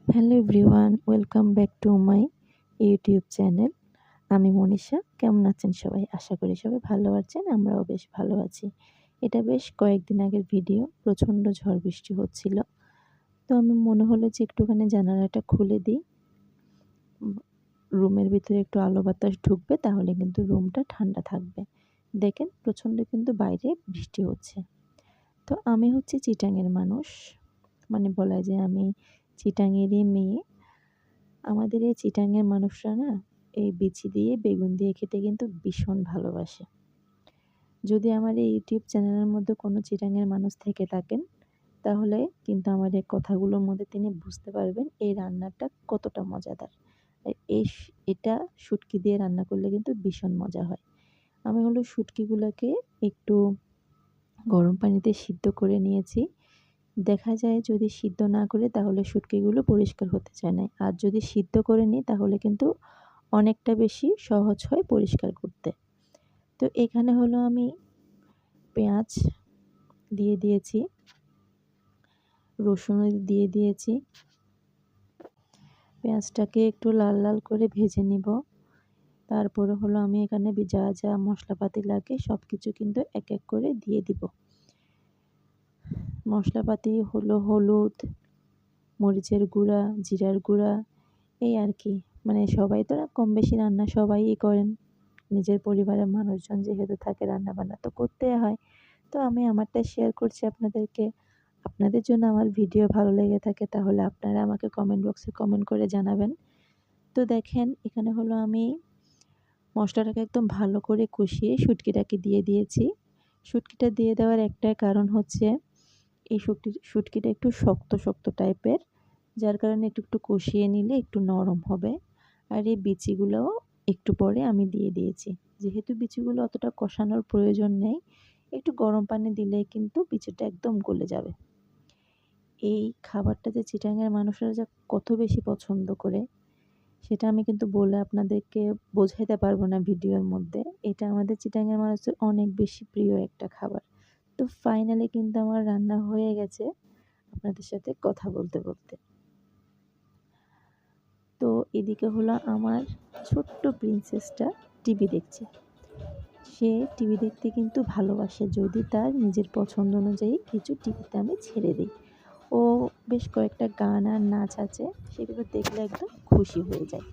Hello everyone, welcome back to my YouTube channel. আমি মনীষা। কেমন আছেন সবাই? আশা করি সবাই ভালো আছেন। আমরাও বেশ ভালো আছি। এটা বেশ কয়েকদিন আগের ভিডিও। প্রচণ্ড ঝড় বৃষ্টি হচ্ছিল। তো আমি মনে হলো যে একটুখানি জানালাটা খুলে দিই। উম রুমের ভিতরে একটু আলো বাতাস ঢুকবে, তাহলে কিন্তু রুমটা ঠান্ডা থাকবে। দেখেন প্রচণ্ড কিন্তু বাইরে বৃষ্টি হচ্ছে। তো আমি হচ্ছি চিটাংয়ের মানুষ। মানে বলা যায় আমি চিটাংয়েরই মেয়ে। আমাদের এই চিটাংয়ের মানুষরা না এই বিচি দিয়ে বেগুন দিয়ে খেতে কিন্তু ভীষণ ভালোবাসে। যদি আমার এই ইউটিউব চ্যানেলের মধ্যে কোনো চিটাংয়ের মানুষ থেকে থাকেন, তাহলে কিন্তু আমার এই কথাগুলোর মধ্যে তিনি বুঝতে পারবেন এই রান্নাটা কতটা মজাদার। আর এটা শুটকি দিয়ে রান্না করলে কিন্তু ভীষণ মজা হয়। আমি হলো শুটকিগুলোকে একটু গরম পানিতে সিদ্ধ করে নিয়েছি। দেখা যায় যদি সিদ্ধ না করি তাহলে শুটকিগুলো পরিষ্কার হতে চায় না। আর যদি সিদ্ধ করে নিই তাহলে কিন্তু অনেকটা বেশি সহজ হয় পরিষ্কার করতে। তো এখানে হলো আমি পেঁয়াজ দিয়ে দিয়েছি, রসুনও দিয়ে দিয়েছি। পেঁয়াজটাকে একটু লাল লাল করে ভেজে নিব। তারপরে হলো আমি এখানে যা যা মশলাপাতি লাগে সব কিছু কিন্তু এক এক করে দিয়ে দিব। মশলাপাতি হলো হলুদ, মরিচের গুঁড়া, জিরার গুঁড়া, এই আর কি। মানে সবাই তো কম বেশি রান্না সবাই করেন। নিজের পরিবারের মানুষজন যেহেতু থাকে রান্নাবান্না তো করতেই হয়। তো আমি আমারটা শেয়ার করছি আপনাদেরকে। আপনাদের জন্য আমার ভিডিও ভালো লেগে থাকে তাহলে আপনারা আমাকে কমেন্ট বক্সে কমেন্ট করে জানাবেন। তো দেখেন এখানে হলো আমি মশলাটাকে একদম ভালো করে কষিয়ে শুটকিটাকে দিয়ে দিয়েছি। শুটকিটা দিয়ে দেওয়ার একটাই কারণ হচ্ছে এই শুটকিটা একটু শক্ত শক্ত টাইপের, যার কারণে একটু একটু কষিয়ে নিলে একটু নরম হবে। আর এই বিচিগুলোও একটু পরে আমি দিয়ে দিয়েছি। যেহেতু বিচিগুলো অতটা কষানোর প্রয়োজন নেই, একটু গরম পানি দিলেই কিন্তু বিচিটা একদম গলে যাবে। এই খাবারটা যে চিটাঙের মানুষরা যে কত বেশি পছন্দ করে, সেটা আমি কিন্তু বলে আপনাদেরকে বোঝাইতে পারবো না ভিডিওর মধ্যে। এটা আমাদের চিটাঙের মানুষের অনেক বেশি প্রিয় একটা খাবার। তো ফাইনালি কিন্তু আমার রান্না হয়ে গেছে আপনাদের সাথে কথা বলতে বলতে। তো এদিকে হলো আমার ছোট্ট প্রিন্সেসটা টিভি দেখছে। সে টিভি দেখতে কিন্তু ভালোবাসে যদি তার নিজের পছন্দ অনুযায়ী কিছু টিভিতে আমি ছেড়ে দিই। ও বেশ কয়েকটা গান আর নাচ আছে, সেগুলো দেখলে একদম খুশি হয়ে যায়।